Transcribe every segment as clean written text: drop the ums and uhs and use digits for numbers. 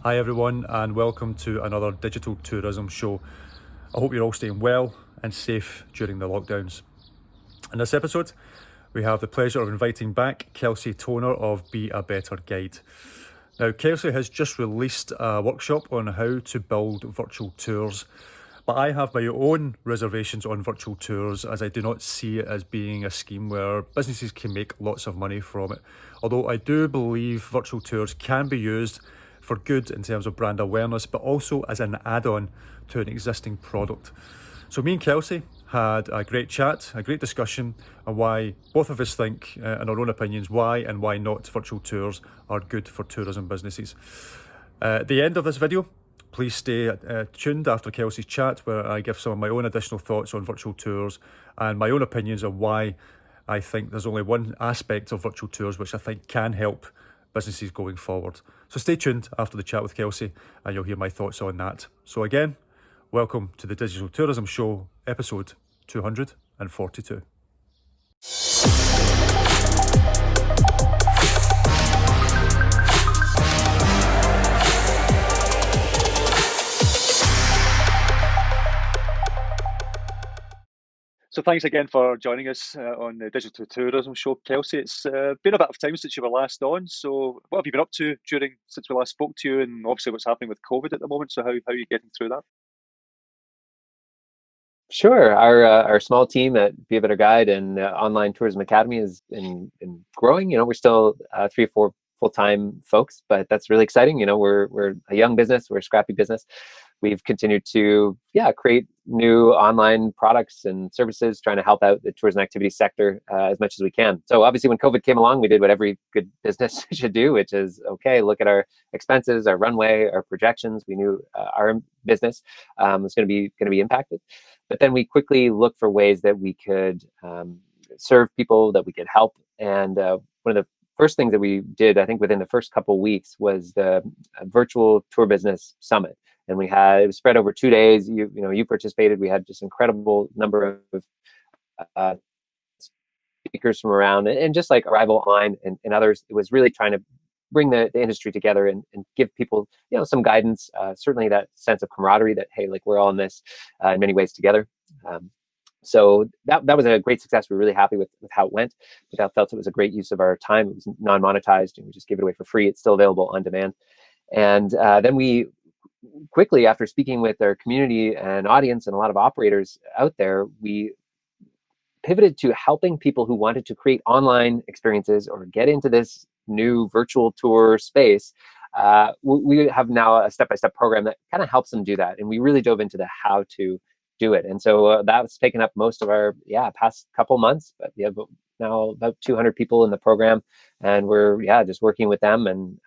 Hi everyone, and welcome to another digital tourism show. I hope you're all staying well and safe during the lockdowns. In this episode, we have the pleasure of inviting back Kelsey Tonner of Be a Better Guide. Now, Kelsey has just released a workshop on how to build virtual tours, but I have my own reservations on virtual tours as I do not see it as being a scheme where businesses can make lots of money from it. Although I do believe virtual tours can be used for good in terms of brand awareness, but also as an add-on to an existing product. So me and Kelsey had a great chat, a great discussion on why both of us think, in our own opinions, why and why not virtual tours are good for tourism businesses. At the end of this video, please stay tuned after Kelsey's chat, where I give some of my own additional thoughts on virtual tours and my own opinions on why I think there's only one aspect of virtual tours which I think can help businesses going forward. So stay tuned after the chat with Kelsey and you'll hear my thoughts on that. So again, welcome to the Digital Tourism Show, episode 242. So thanks again for joining us on the Digital Tourism Show, Kelsey. It's been a bit of time since you were last on. So what have you been up to since we last spoke to you, and obviously what's happening with COVID at the moment? So how are you getting through that? Sure. Our small team at Be a Better Guide and Online Tourism Academy is in growing. We're still 3 or 4 full-time folks, but that's really exciting. We're a young business, we're a scrappy business. We've continued to create new online products and services, trying to help out the tourism activity sector as much as we can. So obviously, when COVID came along, we did what every good business should do, which is look at our expenses, our runway, our projections. We knew our business was going to be impacted. But then we quickly looked for ways that we could serve people, that we could help. And one of the first things that we did, I think within the first couple of weeks, was the virtual tour business summit. And it was spread over 2 days. You participated. We had just incredible number of uh, speakers from around, and just like Arrival Online and others. It was really trying to bring the industry together and give people some guidance, certainly that sense of camaraderie that, hey, like, we're all in this in many ways together. So that was a great success. We're really happy with how it went. We felt it was a great use of our time. It was non-monetized, and we just give it away for free. It's still available on demand. And then we quickly, after speaking with our community and audience and a lot of operators out there, we pivoted to helping people who wanted to create online experiences or get into this new virtual tour space. We have now a step-by-step program that kind of helps them do that. And we really dove into the how to do it. And so that's taken up most of our past couple months. But we have now about 200 people in the program, and we're just working with them, and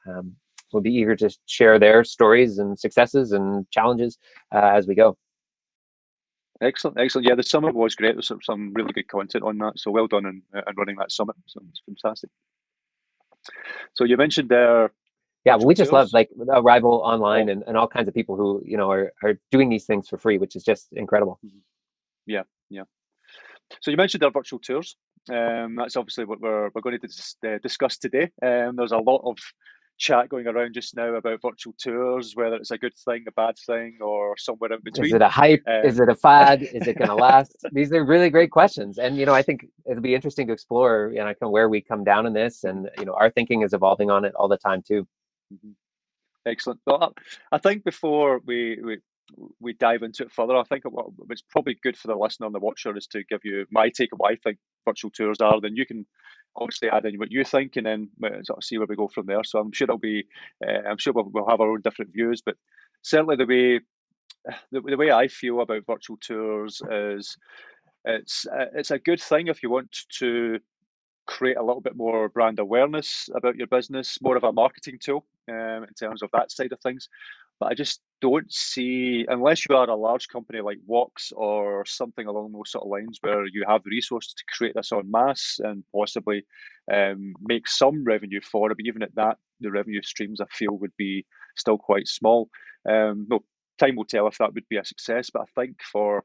we'll be eager to share their stories and successes and challenges as we go. Excellent, excellent. Yeah, the summit was great. There's some really good content on that. So well done in running that summit. So it's fantastic. So you mentioned there Yeah, well, virtual we just love tours. like Arrival Online Oh, and all kinds of people who are doing these things for free, which is just incredible. mhm. Yeah, yeah. So you mentioned our virtual tours. That's obviously what we're going to discuss today. There's a lot of chat going around just now about virtual tours, whether it's a good thing, a bad thing, or somewhere in Is between. it a hype? Is Um, it a fad? Is it going to last? These are really great questions, and I think it'll be interesting to explore, kind of where we come down in this, mhm, and our thinking is evolving on it all the time too. mhm. Excellent. Well, I think before we dive into it further, I think what's probably good for the listener and the watcher is to give you my take on what I think virtual tours are. Then you can obviously add in what you think, and then sort of see where we go from there. So I'm sure we'll have our own different views, but certainly the way I feel about virtual tours is it's a good thing if you want to create a little bit more brand awareness about your business, more of a marketing tool in terms of that side of things. But I just don't see, unless you are a large company like Wox or something along those sort of lines, where you have the resources to create this en masse and possibly make some revenue for it. But even at that, the revenue streams I feel would be still quite small. No, time will tell if that would be a success. But I think for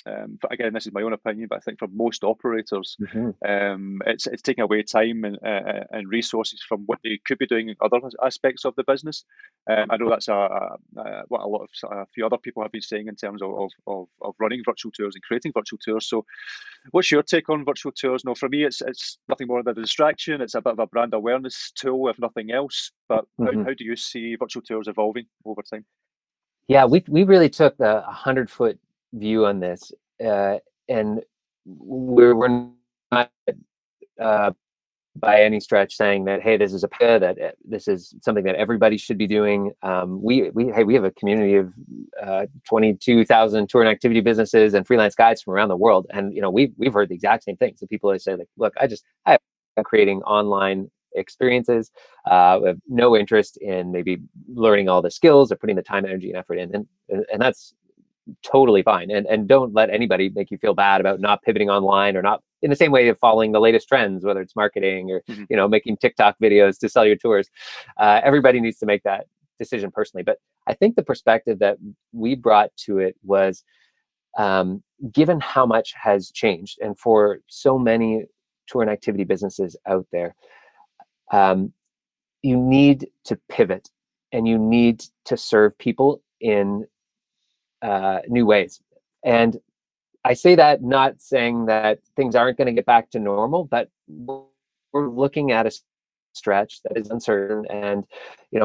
But again, this is my own opinion, but I think for most operators, Hmm. it's taking away time and resources from what they could be doing in other aspects of the business. I know that's what a few other people have been saying in terms of running virtual tours and creating virtual tours. So, what's your take on virtual tours? No, for me, it's nothing more than a distraction. It's a bit of a brand awareness tool, if nothing else. But Hmm. how do you see virtual tours evolving over time? Yeah, we really took a 100-foot view on this, and we're not uh, by any stretch saying that, hey, this is this is something that everybody should be doing. We have a community of 22,000 tour and activity businesses and freelance guides from around the world, and we've heard the exact same thing. So people always say, like, look, I'm creating online experiences, with no interest in maybe learning all the skills or putting the time, energy, and effort in, and that's totally fine. And don't let anybody make you feel bad about not pivoting online, or not in the same way of following the latest trends, whether it's marketing or Hmm. making TikTok videos to sell your tours. Everybody needs to make that decision personally. But I think the perspective that we brought to it was, given how much has changed, and for so many tour and activity businesses out there, um, you need to pivot, and you need to serve people in new ways. And I say that not saying that things aren't going to get back to normal, but we're looking at a stretch that is uncertain. And,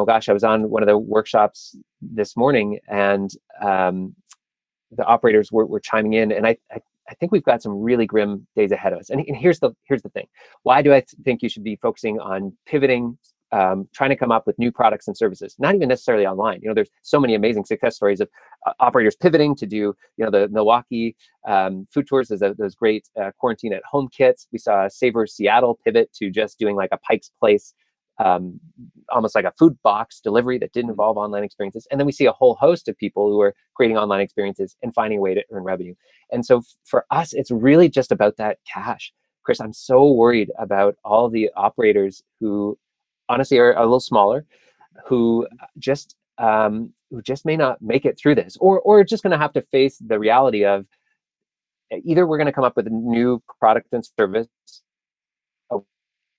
gosh, I was on one of the workshops this morning, and the operators were chiming in, and I think we've got some really grim days ahead of us. And here's the thing: why do I think you should be focusing on pivoting, trying to come up with new products and services, not even necessarily online? There's so many amazing success stories of operators pivoting to do, the Milwaukee food tours. There's those great quarantine at home kits. We saw Savor Seattle pivot to just doing like a Pike's Place, um, almost like a food box delivery that didn't involve online experiences. And then we see a whole host of people who are creating online experiences and finding a way to earn revenue. And so for us, it's really just about that cash. Chris, I'm so worried about all the operators who honestly are a little smaller, who just may not make it through this, or just going to have to face the reality of, either we're going to come up with a new product and service, a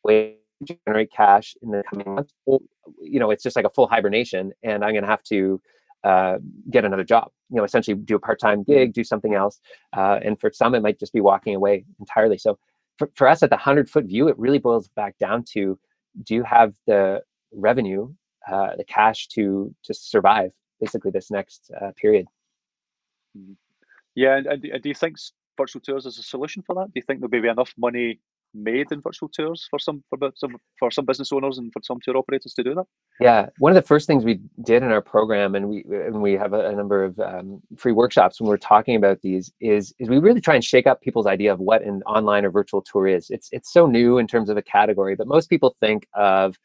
way to generate cash in the coming months, or it's just like a full hibernation, and I'm going to have to get another job. Essentially do a part-time gig, do something else, and for some, it might just be walking away entirely. So for us, at the 100-foot view, it really boils back down to: do you have the revenue, the cash to survive basically this next period? Mhm. Yeah, and do you think virtual tours is a solution for that? Do you think there'll be enough money made in virtual tours for some business owners and for some tour operators to do that? Yeah, one of the first things we did in our program, and we have a number of free workshops when we're talking about these, is we really try and shake up people's idea of what an online or virtual tour is. It's so new in terms of a category, but most people think of,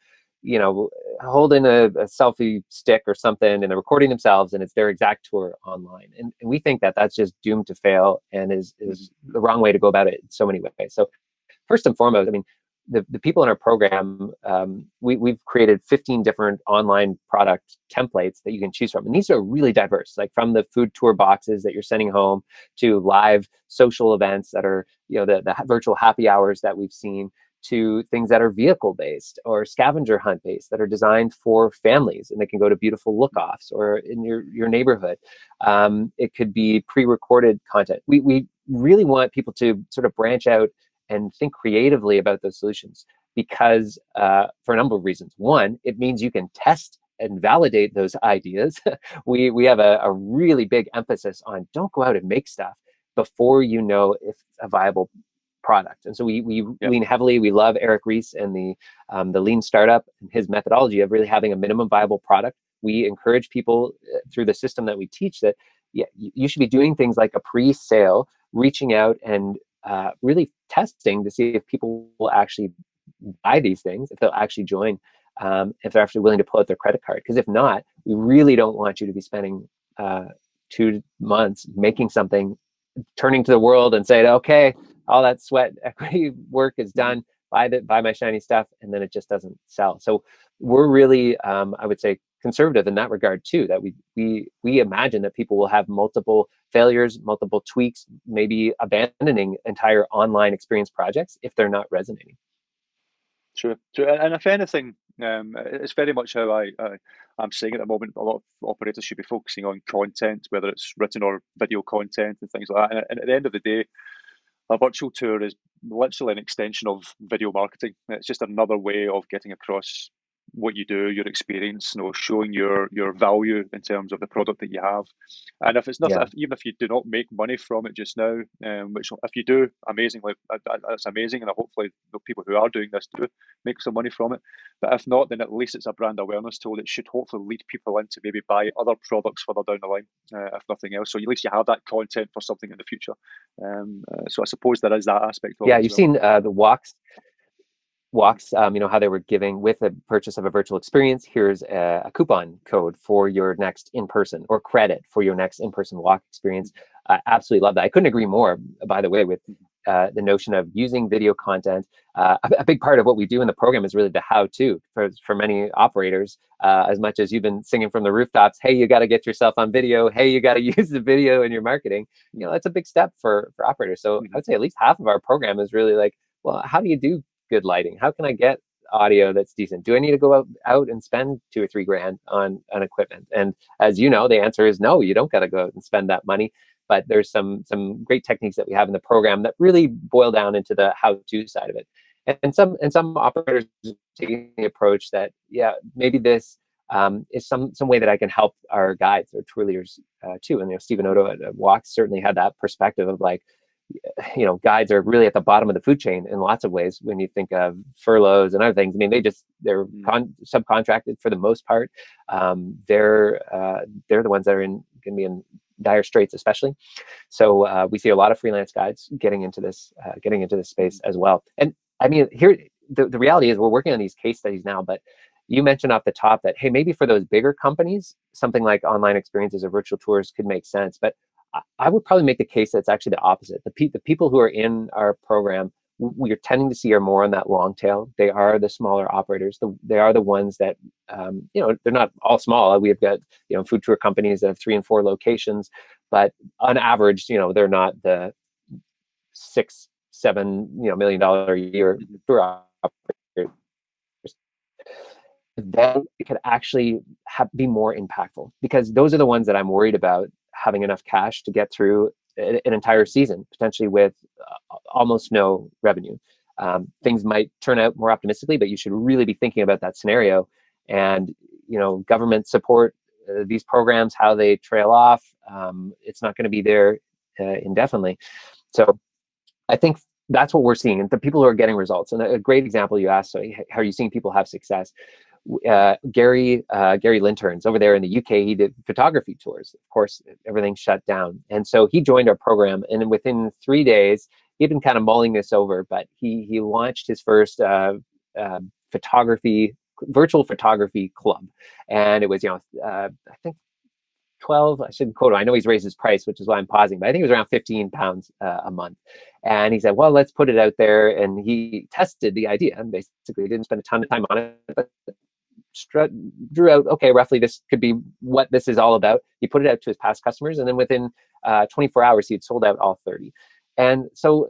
holding a selfie stick or something, and they're recording themselves, and it's their exact tour online. And we think that that's just doomed to fail, and is the wrong way to go about it in so many ways. So first and foremost, I mean, the people in our program, we've created 15 different online product templates that you can choose from. And these are really diverse, like from the food tour boxes that you're sending home, to live social events that are, the virtual happy hours that we've seen, to things that are vehicle based or scavenger hunt based, that are designed for families, and they can go to beautiful look offs or in your neighborhood. It could be pre-recorded content. We really want people to sort of branch out and think creatively about those solutions, because for a number of reasons. One, it means you can test and validate those ideas. We have a really big emphasis on: don't go out and make stuff before you know if it's a viable product. And so we Yep. lean heavily. We love Eric Ries and the lean startup and his methodology of really having a minimum viable product. We encourage people through the system that we teach that, yeah, you should be doing things like a pre-sale, reaching out and really testing to see if people will actually buy these things, if they'll actually join, if they're actually willing to pull out their credit card. Because if not, we really don't want you to be spending 2 months making something, turning to the world and saying, okay, all that sweat equity work is done. buy my shiny stuff, and then it just doesn't sell. So we're really, I would say, conservative in that regard too, that we imagine that people will have multiple failures, multiple tweaks, maybe abandoning entire online experience projects if they're not resonating. Sure. And if anything, it's very much how I'm saying at the moment. A lot of operators should be focusing on content, whether it's written or video content and things like that. And at the end of the day, a virtual tour is literally an extension of video marketing. It's just another way of getting across what you do, your experience, showing your value in terms of the product that you have. And if it's nothing, even if you do not make money from it just now, which if you do, amazingly, that's amazing, and hopefully the people who are doing this do make some money from it. But if not, then at least it's a brand awareness tool that should hopefully lead people in to maybe buy other products further down the line, if nothing else. So at least you have that content for something in the future. So I suppose there is that aspect of it. Yeah, you've seen the walks, how they were giving with the purchase of a virtual experience. Here's a coupon code for your next in-person, or credit for your next in-person walk experience. I absolutely love that. I couldn't agree more, by the way, with the notion of using video content. A big part of what we do in the program is really the how-to for many operators. As much as you've been singing from the rooftops, hey, you got to get yourself on video. Hey, you got to use the video in your marketing. That's a big step for operators. So I would say at least half of our program is really like, well, how do you do good lighting? How can I get audio that's decent? Do I need to go out and spend $2 or $3 grand on equipment? And as you know, the answer is no, you don't got to go out and spend that money. But there's some great techniques that we have in the program that really boil down into the how-to side of it. And some operators taking the approach that, yeah, maybe this is some way that I can help our guides or tour leaders too. And Stephen Odo at Walks certainly had that perspective of like, guides are really at the bottom of the food chain in lots of ways when you think of furloughs and other things. I mean, they're subcontracted for the most part. They're the ones that are going to be in dire straits, especially. So we see a lot of freelance guides getting into this space as well. And I mean, here the reality is we're working on these case studies now, but you mentioned off the top that, hey, maybe for those bigger companies, something like online experiences or virtual tours could make sense. But I would probably make the case that's actually the opposite. The people who are in our program, we're tending to see are more on that long tail. They are the smaller operators. They are the ones that, they're not all small. We've got, food tour companies that have 3 and 4 locations, but on average, they're not the $6-7 million a year tour operators. Then it could actually be more impactful, because those are the ones that I'm worried about having enough cash to get through an entire season, potentially with almost no revenue. Things might turn out more optimistically, but you should really be thinking about that scenario. And, government support, these programs, how they trail off, it's not going to be there indefinitely. So I think that's what we're seeing. And the people who are getting results, and a great example you asked, so how are you seeing people have success? Gary Linterns over there in the UK, he did photography tours. Of course, everything shut down. And so he joined our program, and within 3 days, he'd been kind of mulling this over, but he launched his first virtual photography club. And it was, I think 12, I shouldn't quote him. I know he's raised his price, which is why I'm pausing, but I think it was around £15 a month. And he said, well, let's put it out there. And he tested the idea, and basically didn't spend a ton of time on it, but drew out, okay, roughly this could be what this is all about. He put it out to his past customers, and then within 24 hours, he had sold out all 30. And so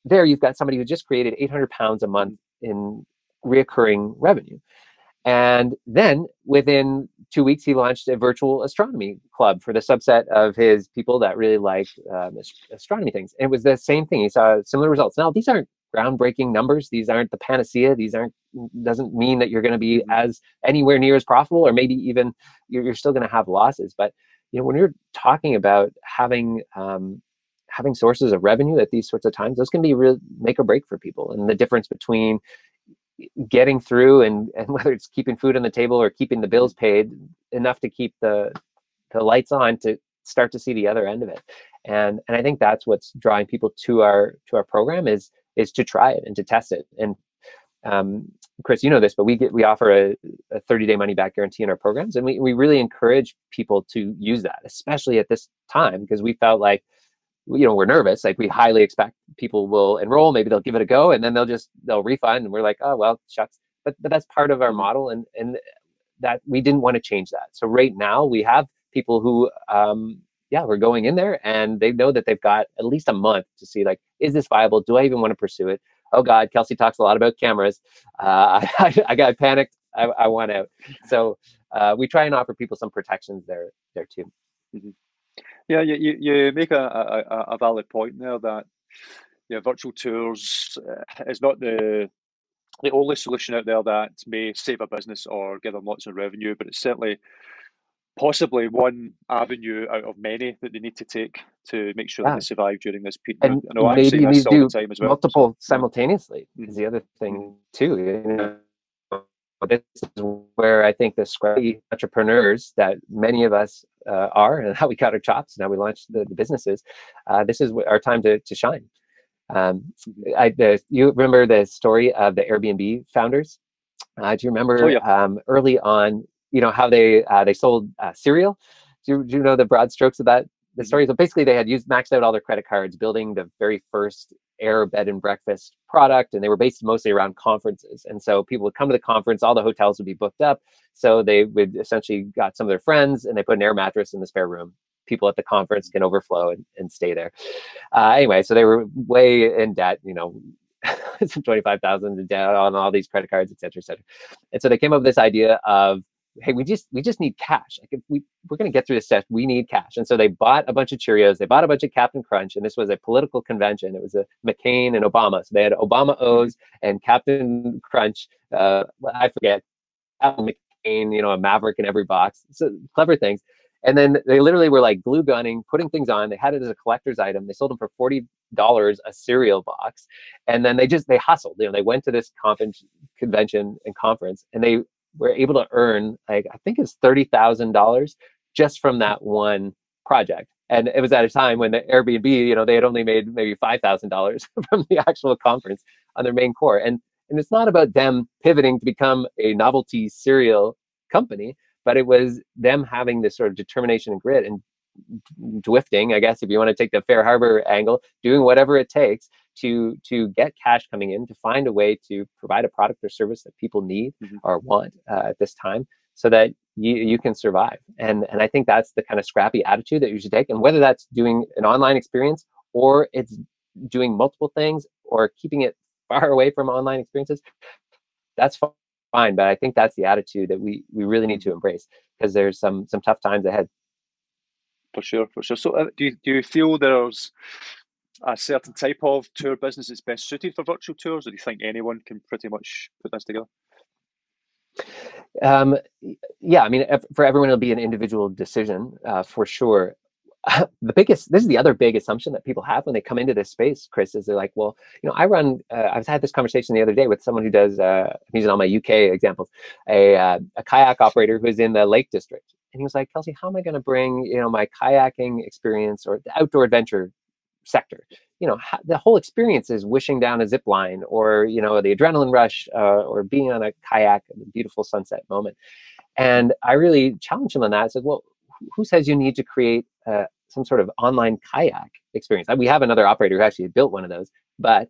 there you've got somebody who just created £800 a month in reoccurring revenue. And then within 2 weeks, he launched a virtual astronomy club for the subset of his people that really like astronomy things. And it was the same thing. He saw similar results. Now, these aren't groundbreaking numbers. These aren't the panacea. Doesn't mean that you're going to be as anywhere near as profitable, or maybe even you're still going to have losses. But when you're talking about having sources of revenue at these sorts of times, those can be real make or break for people. And the difference between getting through and whether it's keeping food on the table or keeping the bills paid enough to keep the lights on to start to see the other end of it. And I think that's what's drawing people to our program is to try it and to test it. And Chris, you know this, but we offer a 30-day money back guarantee in our programs. And we really encourage people to use that, especially at this time, because we felt like we're nervous. Like, we highly expect people will enroll, maybe they'll give it a go, and then they'll refund, and we're like, oh well, shucks. But that's part of our model, and that we didn't want to change that. So right now we have people who we're going in there, and they know that they've got at least a month to see, like, is this viable? Do I even want to pursue it? Oh God, Kelsey talks a lot about cameras. I got panicked. I want out. So we try and offer people some protections there too. Mm-hmm. Yeah, you make a valid point there that virtual tours is not the only solution out there that may save a business or give them lots of revenue, but it's certainly possibly one avenue out of many that they need to take to make sure that they survive during this period. And I know I maybe say you need this to all the do time as well. multiple So, simultaneously is the other thing too. This is where I think the scrappy entrepreneurs that many of us are, and how we got our chops and how we launched the businesses, this is our time to shine. You remember the story of the Airbnb founders? Do you remember early on, how they sold cereal? Do you know the broad strokes of that? The story. So basically, they had maxed out all their credit cards, building the very first air bed and breakfast product, and they were based mostly around conferences. And so people would come to the conference, all the hotels would be booked up, so they would essentially got some of their friends, and they put an air mattress in the spare room. People at the conference can overflow and stay there. Anyway, so they were way in debt, some 25,000 in debt on all these credit cards, et cetera, et cetera. And so they came up with this idea of, hey, we just need cash. Like, if we're going to get through this stuff, we need cash. And so they bought a bunch of Cheerios, they bought a bunch of Captain Crunch, and this was a political convention. It was a McCain and Obama. So they had Obama O's and Captain Crunch. I forget, Captain McCain, a Maverick in every box. So clever things. And then they literally were like glue gunning, putting things on. They had it as a collector's item. They sold them for $40 a cereal box. And then they hustled. They went to this convention and conference, and they were able to earn, like, I think it's $30,000 just from that one project. And it was at a time when the Airbnb, they had only made maybe $5,000 from the actual conference on their main core. And it's not about them pivoting to become a novelty cereal company, but it was them having this sort of determination and grit and drifting, I guess, if you want to take the Fair Harbor angle, doing whatever it takes to get cash coming in, to find a way to provide a product or service that people need or want at this time, so that you can survive. And I think that's the kind of scrappy attitude that you should take. And whether that's doing an online experience, or it's doing multiple things, or keeping it far away from online experiences, that's fine. But I think that's the attitude that we really need to embrace, because there's some tough times ahead. For sure. So do you feel there's a certain type of tour business that's best suited for virtual tours, or do you think anyone can pretty much put this together? Yeah, I mean, for everyone, it'll be an individual decision, for sure. This is the other big assumption that people have when they come into this space, Chris, is they're like, well, I've had this conversation the other day with someone who does, I'm using all my UK examples, a kayak operator who's in the Lake District. And he was like, Kelsey, how am I going to bring, my kayaking experience or the outdoor adventure sector? The whole experience is wishing down a zip line, or, the adrenaline rush, or being on a kayak at a beautiful sunset moment. And I really challenged him on that. I said, well, who says you need to create some sort of online kayak experience? We have another operator who actually built one of those, but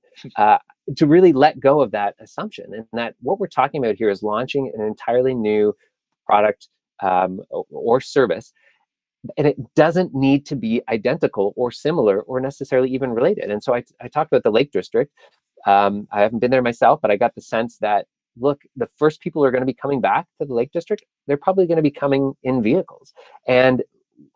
to really let go of that assumption, and that what we're talking about here is launching an entirely new product or service. And it doesn't need to be identical or similar or necessarily even related. And so I talked about the Lake District. I haven't been there myself, but I got the sense that, look, the first people who are going to be coming back to the Lake District, they're probably going to be coming in vehicles. And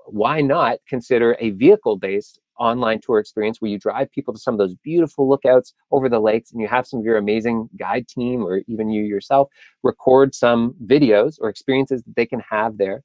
why not consider a vehicle-based online tour experience where you drive people to some of those beautiful lookouts over the lakes, and you have some of your amazing guide team, or even you yourself, record some videos or experiences that they can have there.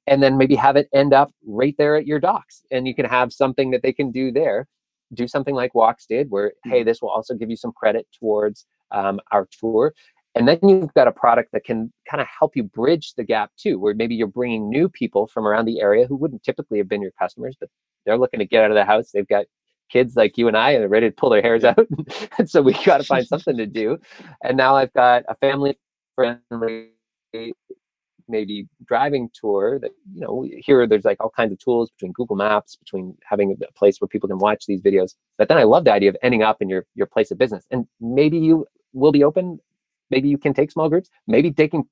And then maybe have it end up right there at your docks, and you can have something that they can do there. Do something like Walks did, where, hey, this will also give you some credit towards our tour. And then you've got a product that can kind of help you bridge the gap too, where maybe you're bringing new people from around the area who wouldn't typically have been your customers, but they're looking to get out of the house. They've got kids like you and I, and they're ready to pull their hairs out. And so we got to find something to do. And now I've got a family friendly maybe driving tour that, here there's like all kinds of tools between Google Maps, between having a place where people can watch these videos. But then I love the idea of ending up in your place of business. And maybe you will be open. Maybe you can take small groups. Maybe taking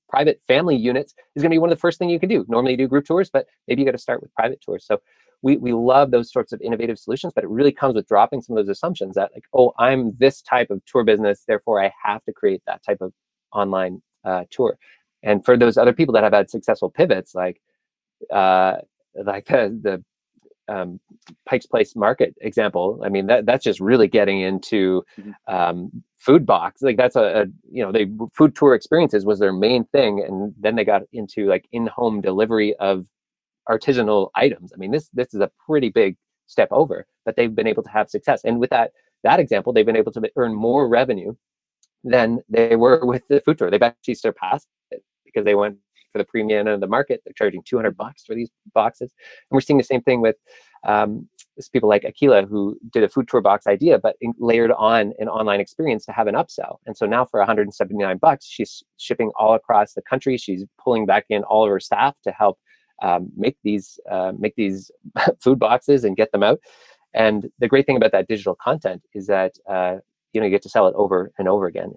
private family units is going to be one of the first things you can do. Normally you do group tours, but maybe you got to start with private tours. So we love those sorts of innovative solutions, but it really comes with dropping some of those assumptions that like, oh, I'm this type of tour business, therefore I have to create that type of online tour. And for those other people that have had successful pivots, like the Pike's Place Market example, I mean, that's just really getting into food box. Like that's food tour experiences was their main thing. And then they got into like in-home delivery of artisanal items. I mean, this is a pretty big step over, but they've been able to have success. And with that example, they've been able to earn more revenue than they were with the food tour. They've actually surpassed it because they went for the premium end of the market. They're charging $200 for these boxes. And we're seeing the same thing with people like Aquila, who did a food tour box idea, but layered on an online experience to have an upsell. And so now for $179, she's shipping all across the country. She's pulling back in all of her staff to help make these food boxes and get them out. And the great thing about that digital content is that you get to sell it over and over again,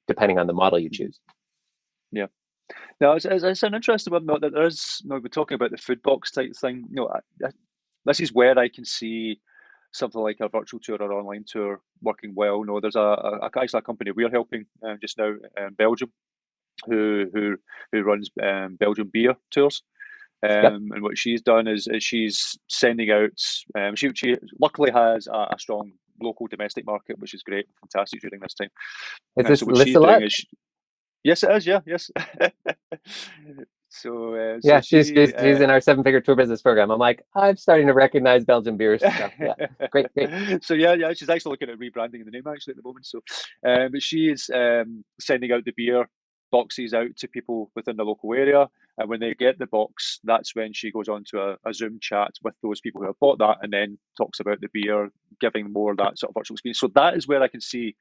depending on the model you choose. Yeah. Now, it's an interesting one. That there is, we're talking about the food box type thing. This is where I can see something like a virtual tour or online tour working well. There's a company we're helping just now in Belgium, who runs Belgian beer tours. And what she's done is she's sending out. She luckily has a strong local domestic market, which is great, fantastic during this time. Is this so what she's doing is, yes, it is. Yeah, yes. She's in our 7-figure tour business program. I'm like, I'm starting to recognize Belgian beer stuff. Yeah, great. So yeah, she's actually looking at rebranding the name actually at the moment. So, but she is sending out the beer boxes out to people within the local area, and when they get the box, that's when she goes on to a Zoom chat with those people who have bought that, and then talks about the beer, giving more of that sort of virtual experience. So that is where I can see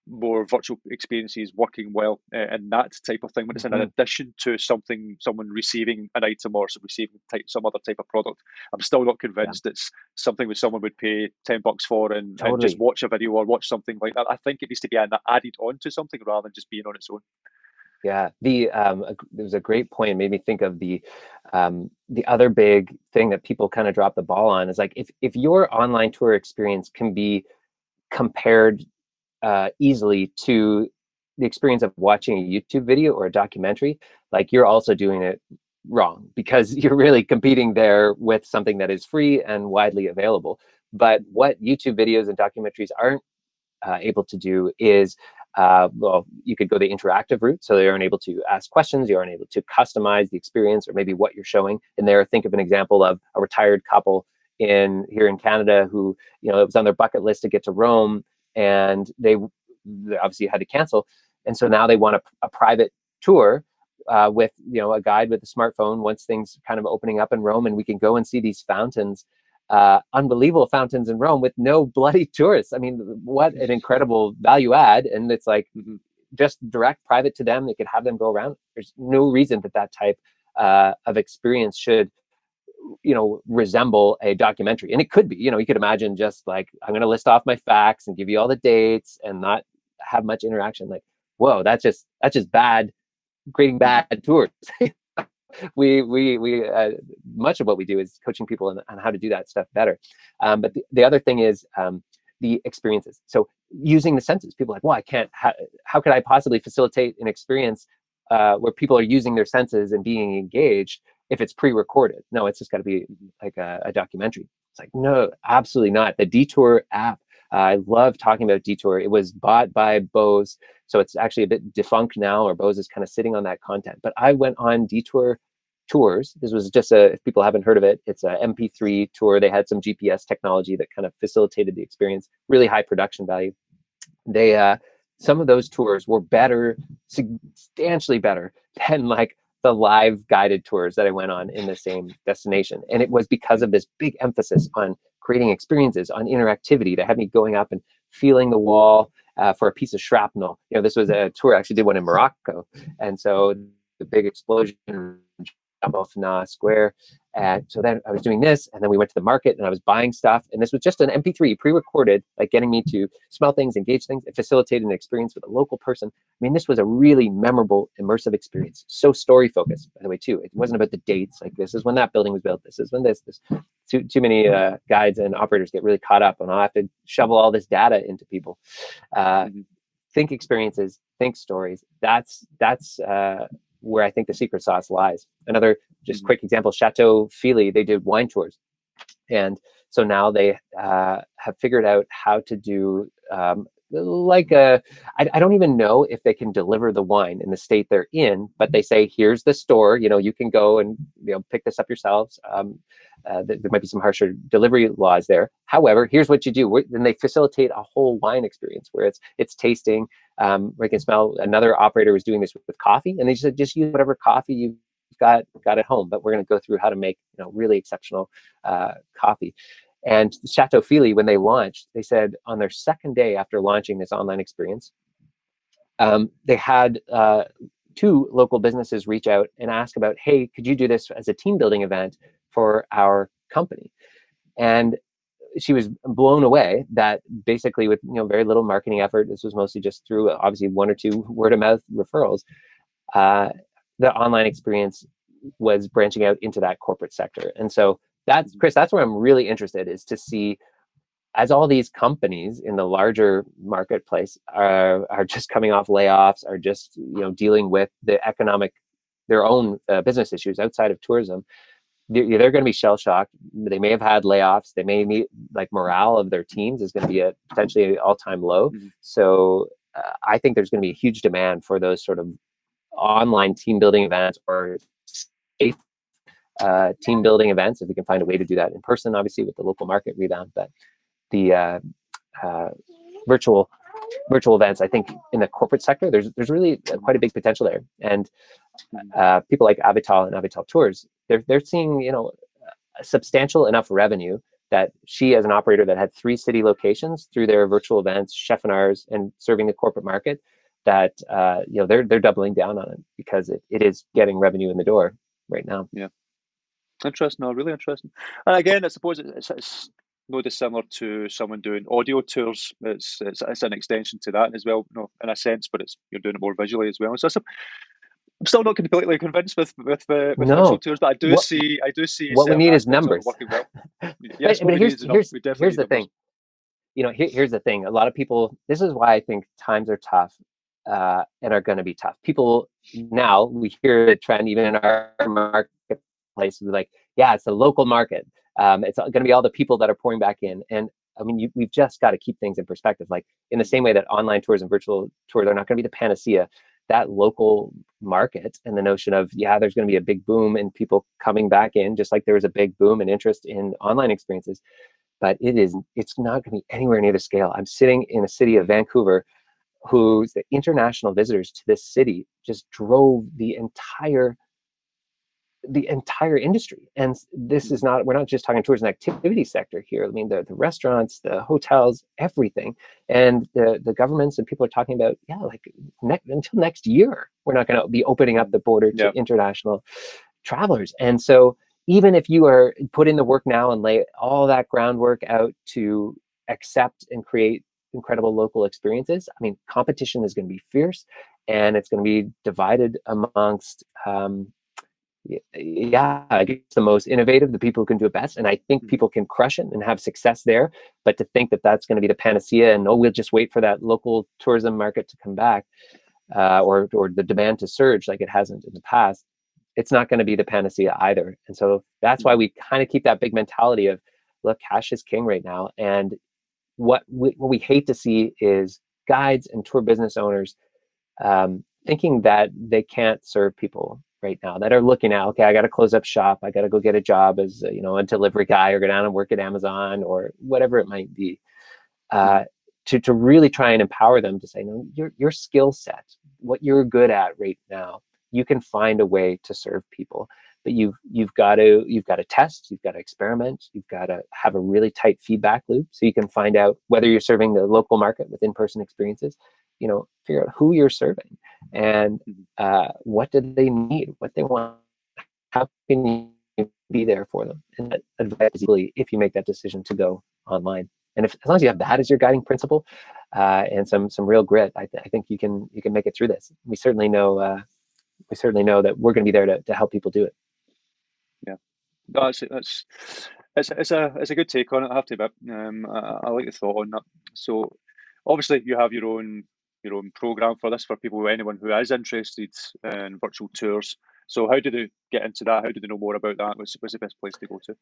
more virtual experiences working well in that type of thing, when it's in addition to someone receiving an item or receiving some other type of product. I'm still not convinced it's something that someone would pay $10 for and just watch a video or watch something like that. I think it needs to be added on to something rather than just being on its own. Yeah, there was a great point. It made me think of the other big thing that people kind of drop the ball on is like if your online tour experience can be compared easily to the experience of watching a YouTube video or a documentary, like you're also doing it wrong, because you're really competing there with something that is free and widely available. But what YouTube videos and documentaries aren't able to do is, you could go the interactive route. So they aren't able to ask questions. You aren't able to customize the experience or maybe what you're showing. And there, think of an example of a retired couple here in Canada who, it was on their bucket list to get to Rome, and they obviously had to cancel. And so now they want a private tour with, a guide with a smartphone once things kind of opening up in Rome, and we can go and see these fountains, unbelievable fountains in Rome with no bloody tourists. I mean, what an incredible value add. And it's like just direct private to them. They could have them go around. There's no reason that type of experience should resemble a documentary. And it could be, you could imagine just like, I'm going to list off my facts and give you all the dates and not have much interaction. Like, whoa, that's just bad, creating bad tours. we much of what we do is coaching people on how to do that stuff better. But the other thing is the experiences. So using the senses, people are like, well, I can't, how could I possibly facilitate an experience where people are using their senses and being engaged if it's pre-recorded? No, it's just got to be like a documentary. It's like, no, absolutely not. The Detour app, I love talking about Detour. It was bought by Bose, so it's actually a bit defunct now, or Bose is kind of sitting on that content. But I went on Detour tours. This was just if people haven't heard of it, it's a MP3 tour. They had some GPS technology that kind of facilitated the experience, really high production value. They, some of those tours were better, substantially better than like the live guided tours that I went on in the same destination. And it was because of this big emphasis on creating experiences, on interactivity, that had me going up and feeling the wall for a piece of shrapnel. This was a tour, I actually did one in Morocco. And so the big explosion, jump off Nah Square. And so then I was doing this, and then we went to the market and I was buying stuff. And this was just an MP3 pre-recorded, like getting me to smell things, engage things, and facilitate an experience with a local person. I mean, this was a really memorable, immersive experience. So story focused, by the way, too. It wasn't about the dates, like this is when that building was built, this is when this. Too many guides and operators get really caught up, and I'll have to shovel all this data into people. Think experiences, think stories. That's where I think the secret sauce lies. Another just quick example, Chateau Philly, they did wine tours. And so now they have figured out how to do I don't even know if they can deliver the wine in the state they're in, but they say, here's the store, you can go and pick this up yourselves. There might be some harsher delivery laws there. However, here's what you do. Then they facilitate a whole wine experience where it's tasting, where you can smell. Another operator was doing this with coffee, and they said, just use whatever coffee you've got at home, but we're going to go through how to make really exceptional coffee. And Chateau Philly, when they launched, they said on their second day after launching this online experience, they had 2 local businesses reach out and ask about, hey, could you do this as a team building event for our company? And she was blown away that basically with very little marketing effort, this was mostly just through obviously 1 or 2 word of mouth referrals, the online experience was branching out into that corporate sector. And so that's, Chris, that's where I'm really interested, is to see, as all these companies in the larger marketplace are just coming off layoffs, are just dealing with their own business issues outside of tourism. They're going to be shell shocked. They may have had layoffs. They may need, like, morale of their teams is going to be at potentially an all-time low. So I think there's going to be a huge demand for those sort of online team building events, or safe team building events, if we can find a way to do that in person, obviously with the local market rebound. But the virtual events, I think in the corporate sector, there's really quite a big potential there. And people like Avital and Avital Tours, they're seeing a substantial enough revenue that she, as an operator that had 3 city locations through their virtual events, Chef-and-Ars, and serving the corporate market, that they're doubling down on it because it is getting revenue in the door right now. Yeah. Interesting. No, really interesting. And again, I suppose it's no dissimilar to someone doing audio tours. It's an extension to that as well, in a sense, but you're doing it more visually as well. So I'm still not completely convinced with virtual tours, but I do see what we need is numbers. Working well. Yes, but here's the thing. Here's the thing. A lot of people. This is why I think times are tough. And are going to be tough. People now, we hear the trend even in our marketplace, like, yeah, it's the local market. It's going to be all the people that are pouring back in. And I mean, we've just got to keep things in perspective. Like, in the same way that online tours and virtual tours are not going to be the panacea, that local market and the notion of, there's going to be a big boom in people coming back in, just like there was a big boom in interest in online experiences. But it's not going to be anywhere near the scale. I'm sitting in a city of Vancouver, whose the international visitors to this city just drove the entire industry. And this is we're not just talking tourism and activity sector here. I mean, the restaurants, the hotels, everything. And the governments and people are talking about, until next year, we're not going to be opening up the border to international travelers. And so even if you are put in the work now and lay all that groundwork out to accept and create incredible local experiences, I mean, competition is going to be fierce, and it's going to be divided amongst I guess the most innovative, the people who can do it best. And I think people can crush it and have success there. But to think that that's going to be the panacea, and we'll just wait for that local tourism market to come back, or the demand to surge like it hasn't in the past, it's not going to be the panacea either. And so that's why we kind of keep that big mentality of, look, cash is king right now. And what we hate to see is guides and tour business owners thinking that they can't serve people right now, that are looking at, okay, I got to close up shop, I got to go get a job as a delivery guy, or go down and work at Amazon, or whatever it might be, to really try and empower them to say, no, your skill set, what you're good at right now, you can find a way to serve people. But you've got to test, you've got to experiment, you've got to have a really tight feedback loop so you can find out whether you're serving the local market with in-person experiences, figure out who you're serving and what do they need, what they want, how can you be there for them, and that advice if you make that decision to go online. And as long as you have that as your guiding principle and some real grit, I think you can make it through this. We certainly know that we're going to be there to help people do it. Yeah, no, it's a good take on it, I have to admit. I like the thought on that. So obviously you have your own program for this, for anyone who is interested in virtual tours. So how do they get into that? How do they know more about that? What's the best place to go to?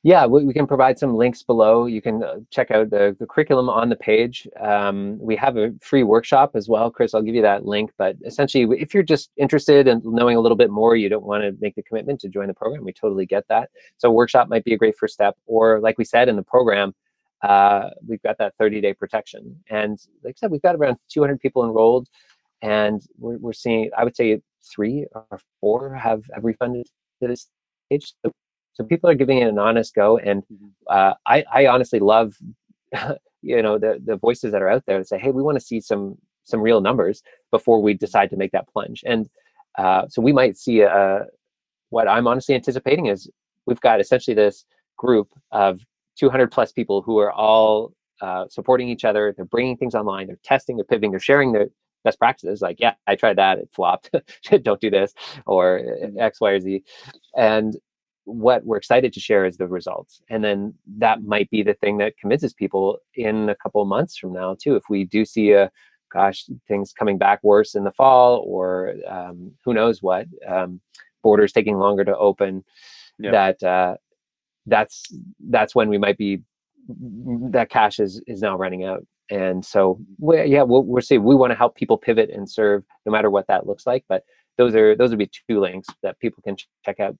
Yeah, we can provide some links below. You can check out the curriculum on the page. We have a free workshop as well. Chris, I'll give you that link. But essentially, if you're just interested in knowing a little bit more, you don't want to make the commitment to join the program, we totally get that. So a workshop might be a great first step. Or like we said in the program, we've got that 30-day protection. And like I said, we've got around 200 people enrolled. And we're seeing, I would say 3 or 4 have refunded to this stage. So people are giving it an honest go, and I honestly love, the voices that are out there that say, "Hey, we want to see some real numbers before we decide to make that plunge." And so we might see what I'm honestly anticipating is we've got essentially this group of 200 plus people who are all supporting each other. They're bringing things online. They're testing. They're pivoting. They're sharing their best practices. Like, yeah, I tried that. It flopped. Don't do this, or X, Y, or Z. And what we're excited to share is the results. And then that might be the thing that convinces people in a couple of months from now too. If we do see things coming back worse in the fall, or who knows what, borders taking longer to open, that's when we might be, that cash is now running out. And so we'll see. We want to help people pivot and serve no matter what that looks like. But those would be 2 links that people can check out.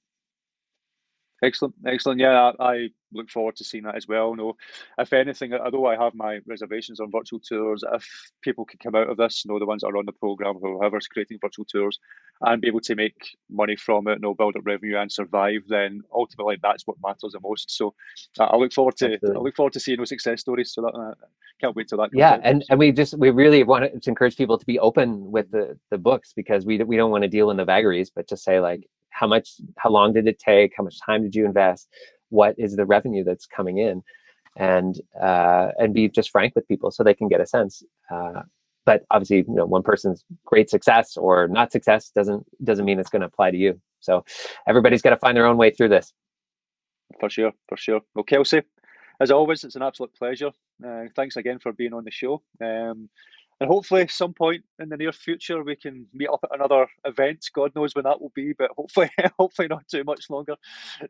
Excellent. Yeah, I look forward to seeing that as well. No, if anything, although I have my reservations on virtual tours, if people can come out of this, the ones that are on the program, whoever's creating virtual tours, and be able to make money from it, build up revenue and survive, then ultimately that's what matters the most. So I look forward to seeing those success stories. So that can't wait till that comes out. And we really want to encourage people to be open with the books, because we don't want to deal in the vagaries, but just say, like, how long did it take? How much time did you invest? What is the revenue that's coming in? And be just frank with people so they can get a sense. But obviously, one person's great success or not success doesn't mean it's going to apply to you. So everybody's got to find their own way through this. For sure. Well, Kelsey, as always, it's an absolute pleasure. Thanks again for being on the show. And hopefully some point in the near future we can meet up at another event. God knows when that will be, but hopefully not too much longer.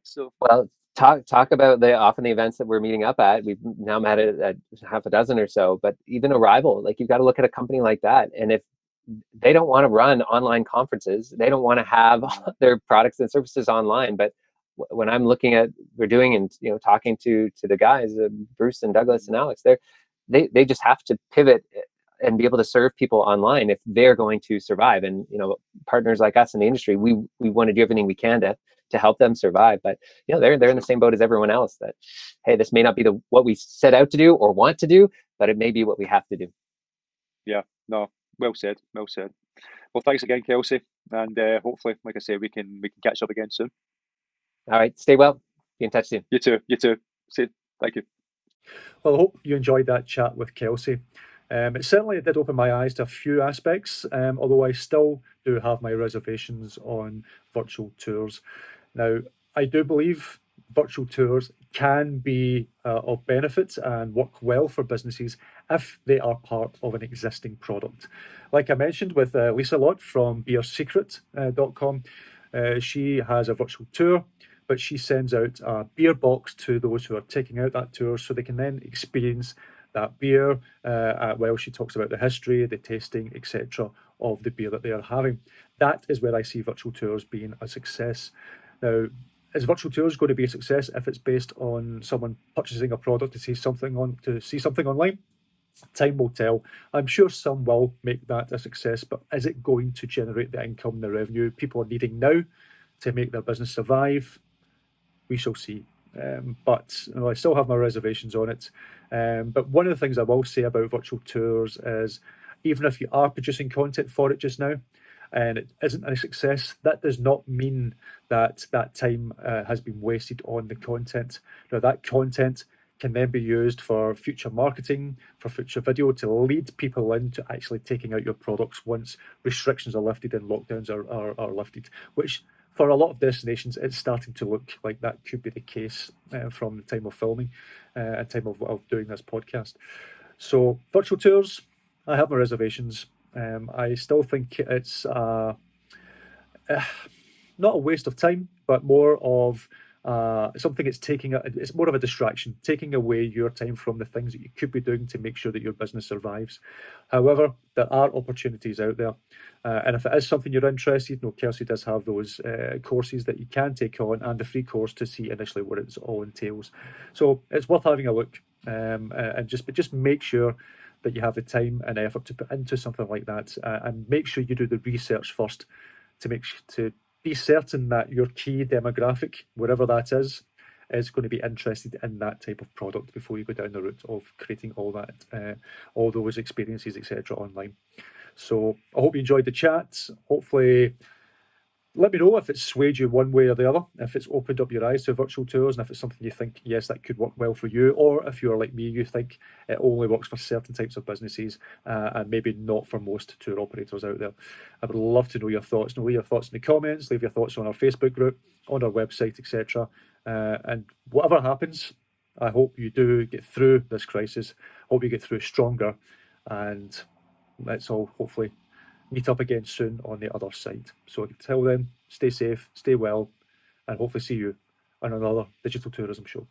So, well, talk about the events that we're meeting up at. We've now met at half a dozen or so, but even Arrival, like, you've got to look at a company like that. And if they don't want to run online conferences, they don't want to have their products and services online. But when I'm looking at we're doing and talking to the guys, Bruce and Douglas and Alex, they just have to pivot and be able to serve people online if they're going to survive. And partners like us in the industry, we want to do everything we can to help them survive. But they're in the same boat as everyone else, that, hey, this may not be what we set out to do or want to do, but it may be what we have to do. Yeah, no, well said. Well, thanks again, Kelsey, and hopefully, like I say, we can catch up again soon. All right, stay well. Be in touch soon. You too. See you. Thank you. Well, I hope you enjoyed that chat with Kelsey. It certainly did open my eyes to a few aspects, although I still do have my reservations on virtual tours. Now, I do believe virtual tours can be of benefit and work well for businesses if they are part of an existing product. Like I mentioned with Lisa Lott from beersecret.com, she has a virtual tour, but she sends out a beer box to those who are taking out that tour so they can then experience that beer while she talks about the history, the tasting, etc. of the beer that they are having. That is where I see virtual tours being a success. Now, is virtual tours going to be a success if it's based on someone purchasing a product to see something online? Time will tell. I'm sure some will make that a success, but is it going to generate the income, the revenue people are needing now to make their business survive? We shall see. But I still have my reservations on it. But one of the things I will say about virtual tours is even if you are producing content for it just now and it isn't a success, that does not mean that that time has been wasted on the content. Now, that content can then be used for future marketing, for future video, to lead people into actually taking out your products once restrictions are lifted and lockdowns are lifted, which for a lot of destinations, it's starting to look like that could be the case from the time of filming and time of doing this podcast. So virtual tours, I have my reservations. I still think it's not a waste of time, but more of something it's more of a distraction, taking away your time from the things that you could be doing to make sure that your business survives. However, there are opportunities out there. And if it is something you're interested in, Kelsey does have those courses that you can take on and the free course to see initially what it all entails. So it's worth having a look and just make sure that you have the time and effort to put into something like that, and make sure you do the research first to be certain that your key demographic, whatever that is going to be interested in that type of product before you go down the route of creating all that, all those experiences, etc. online. So I hope you enjoyed the chat. Hopefully, let me know if it's swayed you one way or the other, if it's opened up your eyes to virtual tours, and if it's something you think, yes, that could work well for you, or if you're like me, you think it only works for certain types of businesses and maybe not for most tour operators out there. I would love to know your thoughts. Leave your thoughts in the comments, leave your thoughts on our Facebook group, on our website, etc. And whatever happens, I hope you do get through this crisis. I hope you get through stronger, and let's all hopefully meet up again soon on the other side. So until then, stay safe, stay well, and hopefully see you on another digital tourism show.